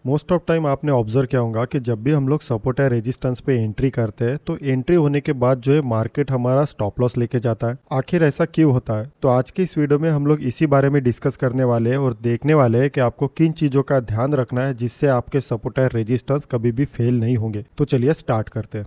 Most of time आपने observe किया होगा कि जब भी हम लोग सपोर्ट या रेजिस्टेंस पे एंट्री करते हैं तो एंट्री होने के बाद जो है मार्केट हमारा स्टॉप लॉस लेके जाता है। आखिर ऐसा क्यों होता है? तो आज की इस वीडियो में हम लोग इसी बारे में डिस्कस करने वाले हैं और देखने वाले हैं कि आपको किन चीज़ों का ध्यान रखना है जिससे आपके सपोर्ट या रेजिस्टेंस कभी भी फेल नहीं होंगे। तो चलिए स्टार्ट करते हैं।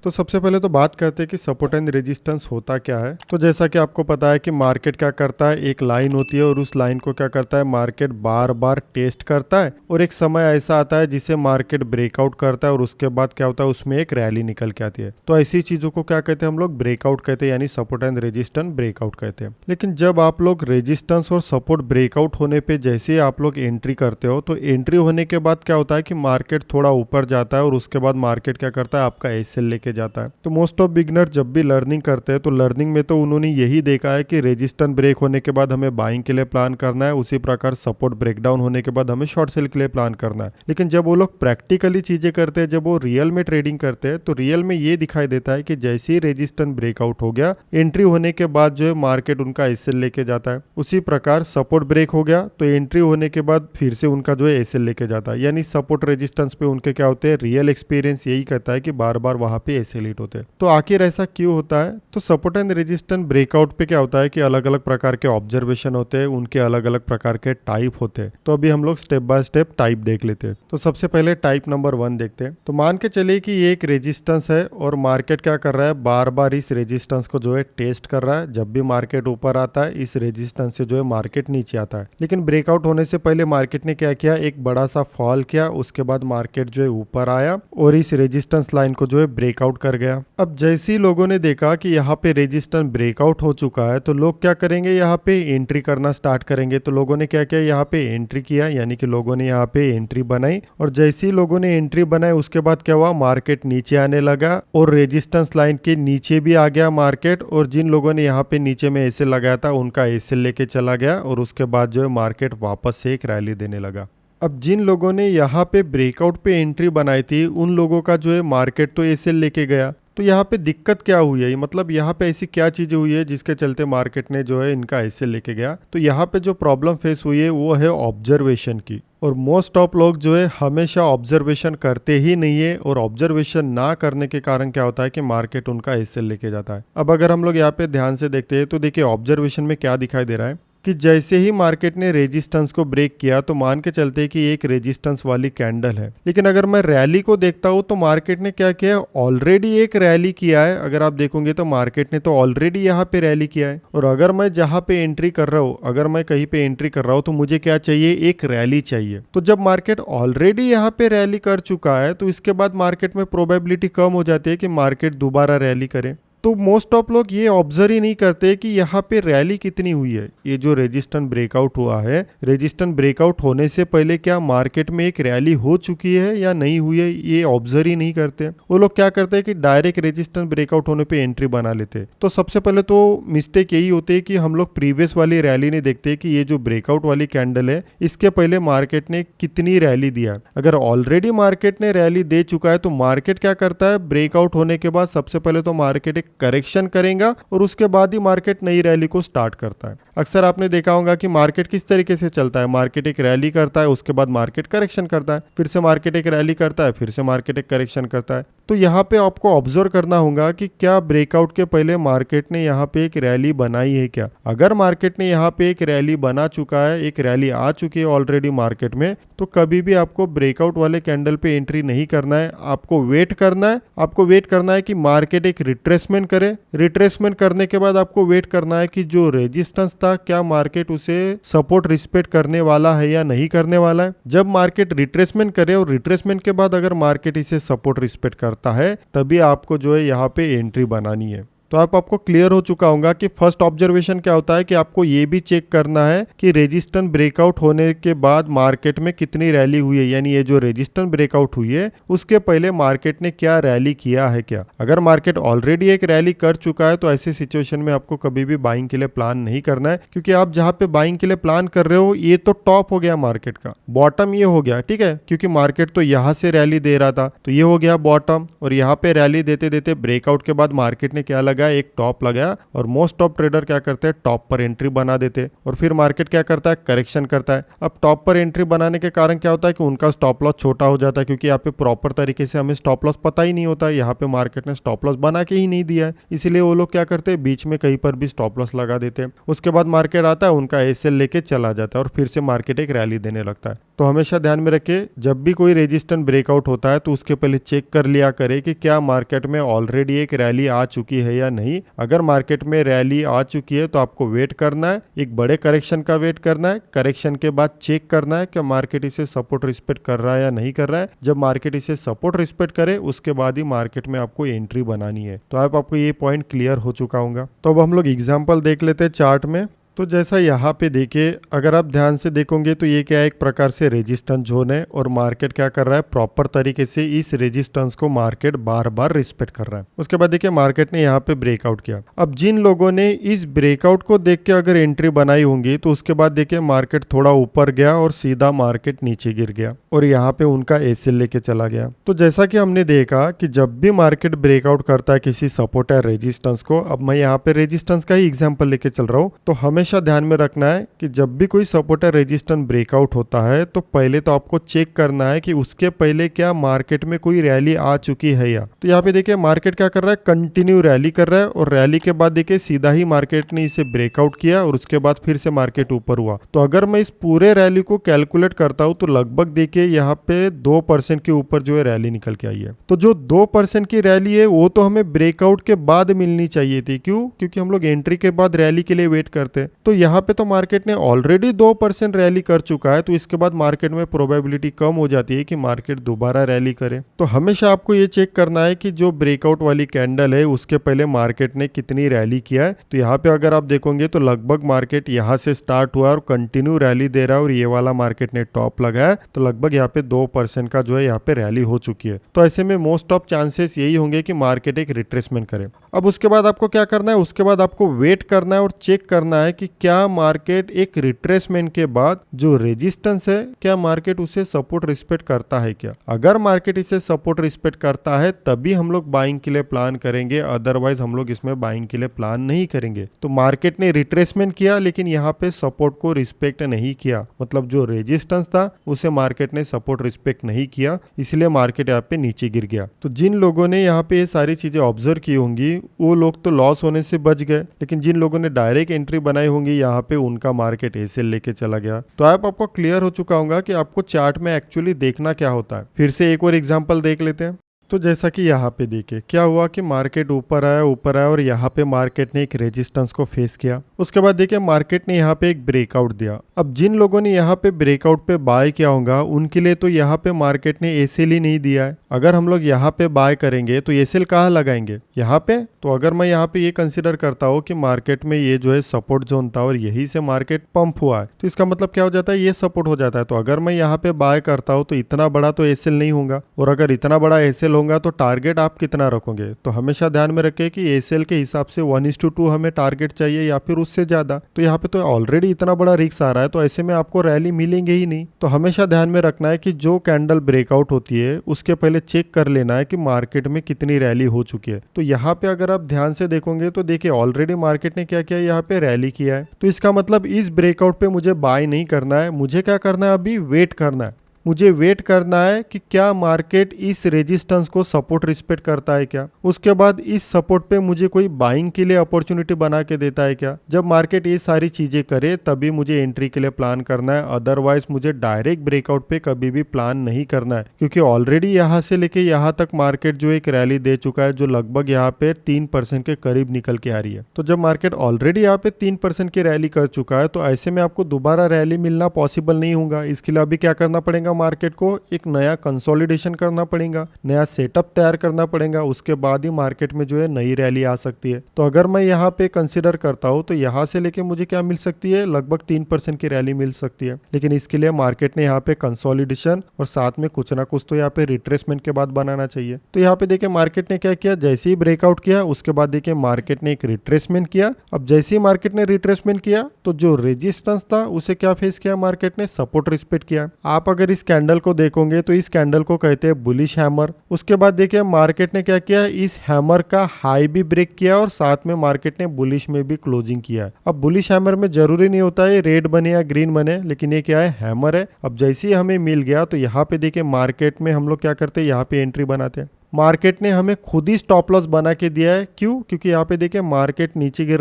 तो सबसे पहले तो बात करते हैं कि सपोर्ट एंड रेजिस्टेंस होता क्या है। तो जैसा कि आपको पता है कि मार्केट क्या करता है, एक लाइन होती है और उस लाइन को क्या करता है मार्केट बार बार टेस्ट करता है और एक समय ऐसा आता है जिसे मार्केट ब्रेकआउट करता है और उसके बाद क्या होता है उसमें एक रैली निकल के आती है। तो ऐसी चीजों को क्या कहते हैं हम लोग ब्रेकआउट कहते हैं, यानी सपोर्ट एंड रेजिस्टेंस ब्रेकआउट कहते हैं। लेकिन जब आप लोग रेजिस्टेंस और सपोर्ट ब्रेकआउट होने पे जैसे ही आप लोग एंट्री करते हो तो एंट्री होने के बाद क्या होता है कि मार्केट थोड़ा ऊपर जाता है और उसके बाद मार्केट क्या करता है आपका एसएल लेके जाता है। तो मोस्ट ऑफ बिगनर जब भी लर्निंग करते हैं तो लर्निंग में तो उन्होंने यही देखा है कि रेजिस्टेंस ब्रेक होने के बाद हमें बाइंग के लिए प्लान करना है, उसी प्रकार सपोर्ट ब्रेकडाउन होने के बाद हमें शॉर्ट सेल के लिए प्लान करना है। लेकिन जब वो लोग प्रैक्टिकली चीजें करते हैं, जब वो रियल में ट्रेडिंग करते हैं तो रियल में ये दिखाई देता है कि जैसे ही रेजिस्टेंस ब्रेकआउट हो गया, एंट्री होने के बाद जो है मार्केट उनका एसएल लेके जाता है। उसी प्रकार सपोर्ट ब्रेक हो गया तो एंट्री होने के बाद फिर से उनका जो है एसएल लेके जाता है, यानी सपोर्ट रेजिस्टेंस पे उनके क्या होते हैं, रियल एक्सपीरियंस यही कहता है कि बार बार वहां पे एसएल हिट होते हैं। तो आखिर ऐसा क्यों होता है? तो सपोर्ट एंड रेजिस्टेंस ब्रेकआउट पे क्या होता है कि अलग अलग प्रकार के ऑब्जर्वेशन होते हैं, उनके अलग अलग प्रकार के टाइप होते हैं। तो अभी हम लोग स्टेप बाय स्टेप टाइप देख लेते हैं। तो सबसे पहले टाइप नंबर 1 देखते हैं। तो मान के चलिए कि ये एक रेजिस्टेंस है और मार्केट क्या कर रहा है, बार बार इस रेजिस्टेंस को जो है टेस्ट कर रहा है। जब भी मार्केट ऊपर आता है इस रेजिस्टेंस से जो है मार्केट नीचे आता है। लेकिन ब्रेकआउट होने से पहले मार्केट ने क्या किया, एक बड़ा सा फॉल किया, उसके बाद मार्केट जो है ऊपर आया और इस रेजिस्टेंस लाइन को जो है ब्रेकआउट कर गया। अब जैसे ही लोगों ने देखा कि यहाँ पे रेजिस्टेंस ब्रेकआउट हो चुका है तो लोग क्या करेंगे, यहाँ पे एंट्री करना स्टार्ट करेंगे। तो लोगों ने क्या किया, यहाँ पे एंट्री किया, यानी कि लोगों ने यहाँ पे एंट्री बनाई और जैसे ही लोगों ने एंट्री बनाई उसके बाद क्या हुआ, मार्केट नीचे आने लगा और रेजिस्टेंस लाइन के नीचे भी आ गया मार्केट। और जिन लोगों ने यहाँ पे नीचे में एसएल लगाया था उनका एसएल लेके चला गया और उसके बाद जो है मार्केट वापस से एक रैली देने लगा। अब जिन लोगों ने यहाँ पे ब्रेकआउट पे एंट्री बनाई थी उन लोगों का जो है मार्केट तो एसएल लेके गया। तो यहाँ पे दिक्कत क्या हुई है, मतलब यहाँ पे ऐसी क्या चीज़ें हुई है जिसके चलते मार्केट ने जो है इनका एसएल लेके गया? तो यहाँ पे जो प्रॉब्लम फेस हुई है वो है ऑब्जर्वेशन की। और मोस्ट ऑफ लोग जो है हमेशा ऑब्जर्वेशन करते ही नहीं है और ऑब्जर्वेशन ना करने के कारण क्या होता है कि मार्केट उनका एसएल लेके जाता है। अब अगर हम लोग यहाँ पे ध्यान से देखते हैं तो देखिए ऑब्जर्वेशन में क्या दिखाई दे रहा है कि जैसे ही मार्केट ने रेजिस्टेंस को ब्रेक किया तो मान के चलते हैं कि एक रेजिस्टेंस वाली कैंडल है। लेकिन अगर मैं रैली को देखता हूं तो मार्केट ने क्या किया, ऑलरेडी एक रैली किया है। अगर आप देखोगे तो मार्केट ने तो ऑलरेडी यहाँ पे रैली किया है और अगर मैं जहां पे एंट्री कर रहा हूँ, अगर मैं कहीं पे एंट्री कर रहा हूँ तो मुझे क्या चाहिए, एक रैली चाहिए। तो जब मार्केट ऑलरेडी यहाँ पे रैली कर चुका है तो इसके बाद मार्केट में प्रोबेबिलिटी कम हो जाती है कि मार्केट दोबारा रैली करे। तो मोस्ट ऑफ लोग ये ऑब्जर्व ही नहीं करते कि यहाँ पे रैली कितनी हुई है। ये जो रेजिस्टेंस ब्रेकआउट हुआ है, रेजिस्टेंस ब्रेकआउट होने से पहले क्या मार्केट में एक रैली हो चुकी है या नहीं हुई है, ये ऑब्जर्व ही नहीं करते। वो लोग क्या करते हैं कि डायरेक्ट रेजिस्टेंस ब्रेकआउट होने पे एंट्री बना लेते हैं। तो सबसे पहले तो मिस्टेक यही होती है कि हम लोग प्रीवियस वाली रैली नहीं देखते कि ये जो ब्रेकआउट वाली कैंडल है इसके पहले मार्केट ने कितनी रैली दिया। अगर ऑलरेडी मार्केट ने रैली दे चुका है तो मार्केट क्या करता है, ब्रेकआउट होने के बाद सबसे पहले तो मार्केट एक करेक्शन करेगा और उसके बाद ही मार्केट नई रैली को स्टार्ट करता है। अक्सर आपने देखा होगा कि मार्केट किस तरीके से चलता है, मार्केट एक रैली करता है, उसके बाद मार्केट करेक्शन करता है, फिर से मार्केट एक रैली करता है, फिर से मार्केट एक करेक्शन करता है। तो यहाँ पे आपको ऑब्जर्व करना होगा कि क्या ब्रेकआउट के पहले मार्केट ने यहाँ पे एक रैली बनाई है क्या। अगर मार्केट ने यहाँ पे एक रैली बना चुका है, एक रैली आ चुकी है ऑलरेडी मार्केट में, तो कभी भी आपको ब्रेकआउट वाले कैंडल पे एंट्री नहीं करना है। आपको वेट करना है, आपको वेट करना है कि मार्केट एक रिट्रेसमेंट करे। रिट्रेसमेंट करने के बाद आपको वेट करना है कि जो रेजिस्टेंस था क्या मार्केट उसे सपोर्ट रिस्पेक्ट करने वाला है या नहीं करने वाला है। जब मार्केट रिट्रेसमेंट करे और रिट्रेसमेंट के बाद अगर मार्केट इसे सपोर्ट रिस्पेक्ट करता है तभी आपको जो है यहाँ पे एंट्री बनानी है। तो आपको क्लियर हो चुका होगा कि फर्स्ट ऑब्जर्वेशन क्या होता है कि आपको ये भी चेक करना है कि रेजिस्टेंस ब्रेकआउट होने के बाद मार्केट में कितनी रैली हुई है, यानी ये जो रेजिस्टेंस ब्रेकआउट हुई है उसके पहले मार्केट ने क्या रैली किया है क्या। अगर मार्केट ऑलरेडी एक रैली कर चुका है तो ऐसे सिचुएशन में आपको कभी भी बाइंग के लिए प्लान नहीं करना है, क्योंकि आप जहां पे बाइंग के लिए प्लान कर रहे हो ये तो टॉप हो गया मार्केट का, बॉटम ये हो गया, ठीक है, क्योंकि मार्केट तो यहाँ से रैली दे रहा था तो ये हो गया बॉटम, और यहाँ पे रैली देते देते ब्रेकआउट के बाद मार्केट ने क्या लगा लगाया, एक टॉप लगाया और मोस्ट ऑफ ट्रेडर क्या करते हैं, टॉप पर एंट्री बना देते हैं और फिर मार्केट क्या करता है, करेक्शन करता है। अब टॉप पर एंट्री बनाने के कारण क्या होता है कि उनका स्टॉप लॉस छोटा हो जाता है, क्योंकि यहाँ पे प्रॉपर तरीके से हमें स्टॉप लॉस पता ही नहीं होता है, यहाँ पे मार्केट ने स्टॉप लॉस बना के ही नहीं दिया है, इसीलिए वो लोग क्या करते हैं, बीच में कहीं पर भी स्टॉप लॉस लगा देते हैं। उसके बाद मार्केट आता है, उनका एसएल लेके चला जाता है और फिर से मार्केट एक रैली देने लगता है। तो हमेशा ध्यान में रखिए, जब भी कोई रेजिस्टेंस ब्रेकआउट होता है तो उसके पहले चेक कर लिया करें कि क्या मार्केट में ऑलरेडी एक रैली आ चुकी है या नहीं। अगर मार्केट में रैली आ चुकी है तो आपको वेट करना है, एक बड़े करेक्शन का वेट करना है। करेक्शन के बाद चेक करना है कि मार्केट इसे सपोर्ट रिस्पेक्ट कर रहा है या नहीं कर रहा है। जब मार्केट इसे सपोर्ट रिस्पेक्ट करे उसके बाद ही मार्केट में आपको एंट्री बनानी है। तो आपको ये पॉइंट क्लियर हो चुका होगा। तो अब हम लोग एग्जाम्पल देख लेते हैं चार्ट में। तो जैसा यहाँ पे देखिए, अगर आप ध्यान से देखोगे तो ये क्या है, एक प्रकार से रेजिस्टेंस जोन है और मार्केट क्या कर रहा है, प्रॉपर तरीके से इस रेजिस्टेंस को मार्केट बार बार रिस्पेक्ट कर रहा है। उसके बाद देखिए मार्केट ने यहाँ पे ब्रेकआउट किया। अब जिन लोगों ने इस ब्रेकआउट को देख के अगर एंट्री बनाई होंगी तो उसके बाद देखिए मार्केट थोड़ा ऊपर गया और सीधा मार्केट नीचे गिर गया और यहाँ पे उनका एसएल लेके चला गया। तो जैसा कि हमने देखा कि जब भी मार्केट ब्रेकआउट करता है किसी सपोर्ट या रेजिस्टेंस को, अब मैं यहाँ पे रेजिस्टेंस का ही एग्जाम्पल लेके चल रहा हूँ, तो हमेशा ध्यान में रखना है कि जब भी कोई सपोर्ट या रेजिस्टेंस ब्रेकआउट होता है तो पहले तो आपको चेक करना है कि उसके पहले क्या मार्केट में कोई रैली आ चुकी है या। तो यहाँ पे देखिए मार्केट क्या कर रहा है, कंटिन्यू रैली कर रहा है और रैली के बाद देखिए सीधा ही मार्केट ने इसे ब्रेकआउट किया और उसके बाद फिर से मार्केट ऊपर हुआ। तो अगर मैं इस पूरे रैली को कैलकुलेट करता हूँ तो लगभग देखिए यहाँ पे 2% के ऊपर जो है रैली निकल के आई है। तो जो 2% की रैली है वो तो हमें ब्रेकआउट के बाद मिलनी चाहिए थी। क्यों? क्योंकि हम लोग एंट्री के बाद रैली के लिए वेट करते हैं। तो यहाँ पे तो मार्केट ने ऑलरेडी 2% रैली कर चुका है, तो इसके बाद मार्केट में प्रोबेबिलिटी कम हो जाती है कि मार्केट दोबारा रैली करे। तो हमेशा आपको ये चेक करना है कि जो ब्रेकआउट वाली कैंडल है उसके पहले मार्केट ने कितनी रैली किया है। तो यहाँ पे अगर आप देखोगे तो लगभग मार्केट यहाँ से स्टार्ट हुआ और कंटिन्यू रैली दे रहा है और ये वाला मार्केट ने टॉप लगाया, तो लगभग यहाँ पे 2% का जो है यहाँ पे रैली हो चुकी है। तो ऐसे में मोस्ट ऑफ चांसेस यही होंगे कि मार्केट एक रिट्रेसमेंट करे। अब उसके बाद आपको क्या करना है, उसके बाद आपको वेट करना है और चेक करना है कि क्या मार्केट एक रिट्रेसमेंट के बाद जो रेजिस्टेंस है क्या मार्केट उसे सपोर्ट रिस्पेक्ट करता है क्या। अगर मार्केट इसे सपोर्ट रिस्पेक्ट करता है तभी हम लोग बाइंग के लिए प्लान करेंगे, अदरवाइज हम लोग इसमें बाइंग के लिए प्लान नहीं करेंगे। तो मार्केट ने रिट्रेसमेंट किया लेकिन यहाँ पे सपोर्ट को रिस्पेक्ट नहीं किया, मतलब जो रेजिस्टेंस था उसे मार्केट ने सपोर्ट रिस्पेक्ट नहीं किया, इसलिए मार्केट यहाँ पे नीचे गिर गया। तो जिन लोगों ने यहाँ पे ये सारी चीजें ऑब्जर्व की होंगी वो लोग तो लॉस होने से बच गए, लेकिन जिन लोगों ने डायरेक्ट एंट्री बनाई होंगी यहाँ पे उनका मार्केट एसएल लेके चला गया। तो आपको क्लियर हो चुका होगा कि आपको चार्ट में एक्चुअली देखना क्या होता है। फिर से एक और एग्जांपल देख लेते हैं। तो जैसा कि यहाँ पे देखिए क्या हुआ कि मार्केट ऊपर आया और यहाँ पे मार्केट ने एक रेजिस्टेंस को फेस किया। उसके बाद देखिए मार्केट ने यहाँ पे एक ब्रेकआउट दिया। अब जिन लोगों ने यहाँ पे ब्रेकआउट पे बाय किया होगा उनके लिए तो यहाँ पे मार्केट ने एसएल ही नहीं दिया है। अगर हम लोग यहाँ पे बाय करेंगे तो एसएल कहाँ लगाएंगे, यहाँ पे। तो अगर मैं यहाँ पे ये कंसिडर करता हूँ कि मार्केट में ये जो है सपोर्ट जोन था और यही से मार्केट पंप हुआ है, तो इसका मतलब क्या हो जाता है, ये सपोर्ट हो जाता है। तो अगर मैं यहाँ पे बाय करता हूँ तो इतना बड़ा तो एसएल नहीं होगा, और अगर इतना बड़ा एसएल होगा तो टारगेट आप कितना रखोगे। तो हमेशा ध्यान में रखें कि एसएल के हिसाब से 1:2 हमें टारगेट चाहिए या फिर उससे ज्यादा। तो यहाँ पे तो ऑलरेडी इतना बड़ा रिस्क आ रहा है, तो ऐसे में आपको रैली मिलेंगे ही नहीं। तो हमेशा ध्यान में रखना है कि जो कैंडल ब्रेकआउट होती है उसके पहले चेक कर लेना है कि मार्केट में कितनी रैली हो चुकी है। तो यहाँ पे अगर आप ध्यान से देखोगे तो देखिए ऑलरेडी मार्केट ने क्या किया, यहाँ पे रैली किया है। तो इसका मतलब इस ब्रेकआउट पे मुझे बाय नहीं करना है, मुझे क्या करना है, अभी वेट करना है। मुझे वेट करना है कि क्या मार्केट इस रेजिस्टेंस को सपोर्ट रिस्पेक्ट करता है क्या, उसके बाद इस सपोर्ट पे मुझे कोई बाइंग के लिए अपॉर्चुनिटी बना के देता है क्या। जब मार्केट ये सारी चीजें करे तभी मुझे एंट्री के लिए प्लान करना है, अदरवाइज मुझे डायरेक्ट ब्रेकआउट पे कभी भी प्लान नहीं करना है, क्योंकि ऑलरेडी यहाँ से लेके यहाँ तक मार्केट जो एक रैली दे चुका है जो लगभग यहाँ पे 3% के करीब निकल के आ रही है। तो जब मार्केट ऑलरेडी यहाँ पे 3% की रैली कर चुका है तो ऐसे में आपको दोबारा रैली मिलना पॉसिबल नहीं होगा। इसके लिए अभी क्या करना पड़ेगा, मार्केट को एक नया कंसोलिडेशन करना पड़ेगा, नया सेटअप तैयार करना पड़ेगा, उसके बाद ही मार्केट में जो है नई रैली आ सकती है। तो अगर मैं यहाँ पे कंसीडर करता हूँ तो यहाँ से लेके मुझे क्या मिल सकती है, लगभग 3% की रैली मिल सकती है। लेकिन इसके लिए मार्केट ने यहाँ पे कंसोलिडेशन और साथ में कुछ ना कुछ तो यहाँ पे रिट्रेसमेंट के बाद बनाना चाहिए। तो यहाँ पे देखिए मार्केट ने क्या किया, जैसे ही ब्रेकआउट किया उसके बाद देखिए मार्केट ने एक रिट्रेसमेंट किया। अब जैसे ही मार्केट ने रिट्रेसमेंट किया तो जो रेजिस्टेंस था उसे क्या फेस किया, मार्केट ने सपोर्ट रिस्पेक्ट किया। आप अगर इस इस कैंडल को देखोगे तो इस कैंडल को कहते हैं बुलिश हैमर। उसके बाद देखिए मार्केट ने क्या किया, इस हैमर का हाई भी ब्रेक किया और साथ में मार्केट ने बुलिश में भी क्लोजिंग किया है। अब बुलिश हैमर में जरूरी नहीं होता है रेड बने या ग्रीन बने, लेकिन ये क्या है, हैमर है। अब जैसे ही हमें मिल गया तो यहाँ पे देखिए मार्केट में हम लोग क्या करते हैं, यहाँ पे एंट्री बनाते हैं। मार्केट ने हमें खुद ही स्टॉप लॉस बना के दिया है। क्यों? क्योंकि यहाँ पे देखिए मार्केट नीचे गिर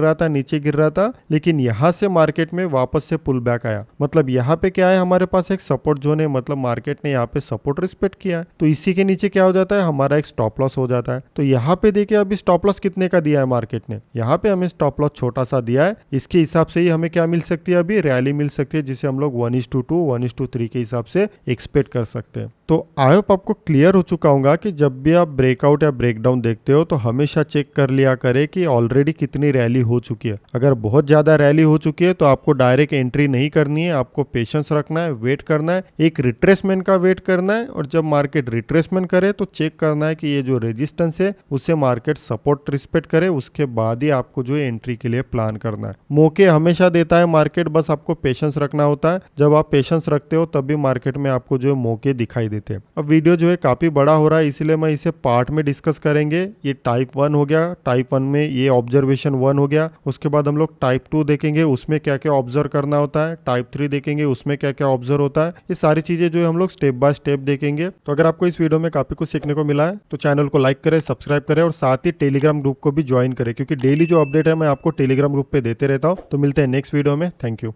रहा था, लेकिन यहाँ से मार्केट में वापस से पुल बैक आया। मतलब यहाँ पे क्या है, हमारे पास एक सपोर्ट जोन है, मतलब मार्केट ने यहाँ पे सपोर्ट रिस्पेक्ट किया है। तो इसी के नीचे क्या हो जाता है, हमारा एक स्टॉप लॉस हो जाता है। तो यहाँ पे देखिए अभी स्टॉप लॉस कितने का दिया है मार्केट ने, यहाँ पे हमें स्टॉप लॉस छोटा सा दिया है। इसके हिसाब से ही हमें क्या मिल सकती है, अभी रैली मिल सकती है, जिसे हम लोग 1:2 1:3 के हिसाब से एक्सपेक्ट कर सकते हैं। तो आई होप आपको क्लियर हो चुका होगा कि जब भी आप ब्रेकआउट या ब्रेकडाउन देखते हो तो हमेशा चेक कर लिया करें कि ऑलरेडी कितनी रैली हो चुकी है। अगर बहुत ज़्यादा रैली हो चुकी है तो आपको डायरेक्ट एंट्री नहीं करनी है, आपको पेशेंस रखना है, वेट करना है, एक रिट्रेसमेंट का वेट करना है। और जब मार्केट रिट्रेसमेंट करे तो चेक करना है कि ये जो रेजिस्टेंस है उससे मार्केट सपोर्ट रिस्पेक्ट करे, उसके बाद ही आपको जो है एंट्री के लिए प्लान करना है। मौके हमेशा देता है मार्केट, बस आपको पेशेंस रखना होता है। जब आप पेशेंस रखते हो तभी मार्केट में आपको जो है मौके दिखाई देते हैं। अब वीडियो जो है काफ़ी बड़ा हो रहा है, इसलिए मैं इसे पार्ट में डिस्कस करेंगे। ये टाइप 1 हो गया, टाइप 1 में ये ऑब्जर्वेशन 1 हो गया। उसके बाद हम लोग टाइप 2 देखेंगे, उसमें क्या क्या ऑब्जर्व करना होता है। टाइप 3 देखेंगे, उसमें क्या क्या ऑब्जर्व होता है। ये सारी चीज़ें जो है हम लोग स्टेप बाय स्टेप देखेंगे। तो अगर आपको इस वीडियो में काफ़ी कुछ सीखने को मिला है तो चैनल को लाइक करें, सब्सक्राइब करें और साथ ही टेलीग्राम ग्रुप को भी ज्वाइन करें, क्योंकि डेली जो अपडेट है मैं आपको टेलीग्राम ग्रुप पे देते रहता हूँ। तो मिलते हैं नेक्स्ट वीडियो में। Thank you.